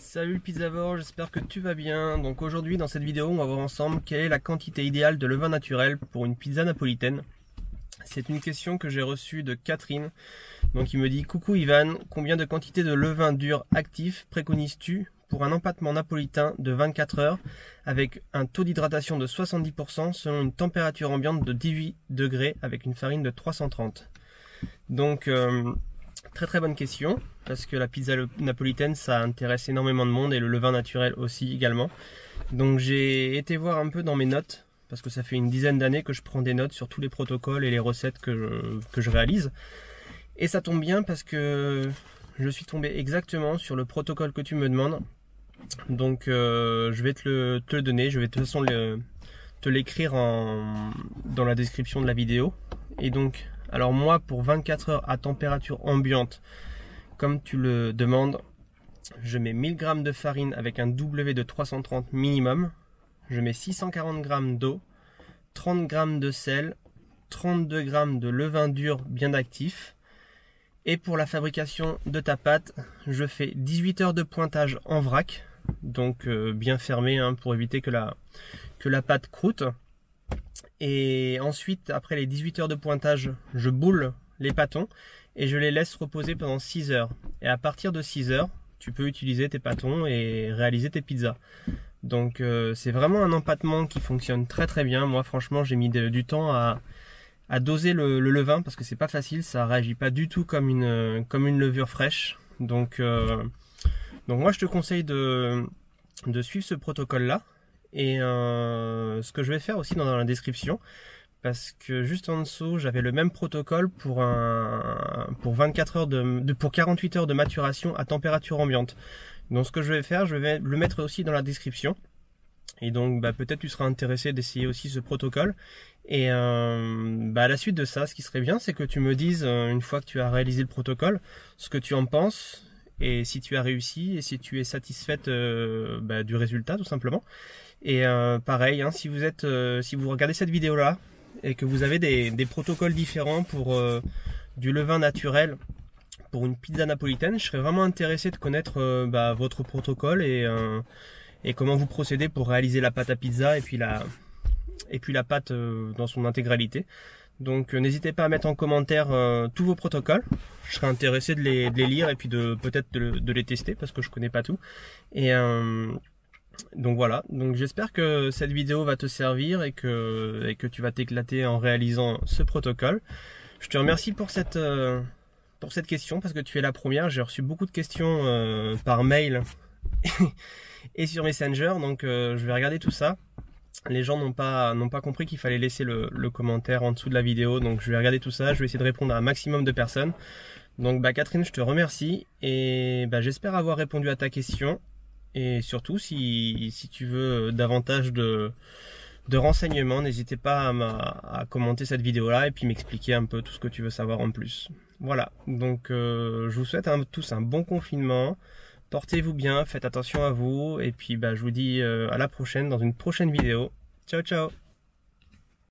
Salut le Pizzavore, j'espère que tu vas bien. Donc aujourd'hui dans cette vidéo on va voir ensemble quelle est la quantité idéale de levain naturel pour une pizza napolitaine. C'est une question que j'ai reçue de Catherine. Donc il me dit: coucou Ivan, combien de quantité de levain dur actif préconises-tu pour un empattement napolitain de 24 heures avec un taux d'hydratation de 70% selon une température ambiante de 18 degrés avec une farine de 330. Donc très bonne question, parce que la pizza napolitaine ça intéresse énormément de monde et le levain naturel aussi également. Donc j'ai été voir un peu dans mes notes, parce que ça fait une dizaine d'années que je prends des notes sur tous les protocoles et les recettes que je réalise. Et ça tombe bien parce que je suis tombé exactement sur le protocole que tu me demandes. Donc je vais te le donner, je vais de toute façon te l'écrire dans la description de la vidéo. Et donc, alors moi pour 24 heures à température ambiante, comme tu le demandes, je mets 1000 g de farine avec un W de 330 minimum. Je mets 640 g d'eau, 30 g de sel, 32 g de levain dur bien actif. Et pour la fabrication de ta pâte, je fais 18 heures de pointage en vrac, donc bien fermé hein, pour éviter que la pâte croûte. Et ensuite, après les 18 heures de pointage, je boule les pâtons et je les laisse reposer pendant 6 heures. Et à partir de 6 heures, tu peux utiliser tes pâtons et réaliser tes pizzas. Donc c'est vraiment un empattement qui fonctionne très bien. Moi franchement j'ai mis du temps à doser le levain parce que c'est pas facile, ça réagit pas du tout comme une levure fraîche. Donc moi je te conseille de suivre ce protocole là. Et ce que je vais faire aussi dans la description, parce que juste en dessous j'avais le même protocole pour 24 heures pour 48 heures de maturation à température ambiante. Donc ce que je vais faire, je vais le mettre aussi dans la description. Et donc peut-être tu seras intéressé d'essayer aussi ce protocole. Et à la suite de ça, ce qui serait bien, c'est que tu me dises, une fois que tu as réalisé le protocole, ce que tu en penses, et si tu as réussi, et si tu es satisfaite du résultat tout simplement. Et pareil, hein, si vous regardez cette vidéo là, et que vous avez des protocoles différents pour du levain naturel, pour une pizza napolitaine, je serais vraiment intéressé de connaître votre protocole et comment vous procédez pour réaliser la pâte à pizza et puis la pâte dans son intégralité. Donc n'hésitez pas à mettre en commentaire tous vos protocoles. Je serais intéressé de les lire et puis peut-être de les tester parce que je connais pas tout. Et donc voilà, donc j'espère que cette vidéo va te servir et que tu vas t'éclater en réalisant ce protocole. Je te remercie pour cette question parce que tu es la première. J'ai reçu beaucoup de questions par mail et sur Messenger, donc je vais regarder tout ça. Les gens n'ont pas compris qu'il fallait laisser le commentaire en dessous de la vidéo, donc je vais regarder tout ça, je vais essayer de répondre à un maximum de personnes. Donc Catherine, je te remercie et j'espère avoir répondu à ta question. Et surtout, si tu veux davantage de renseignements, n'hésitez pas à commenter cette vidéo là et puis m'expliquer un peu tout ce que tu veux savoir en plus. Voilà, donc je vous souhaite tous un bon confinement. Portez-vous bien, faites attention à vous et puis je vous dis à la prochaine dans une prochaine vidéo. Ciao ciao.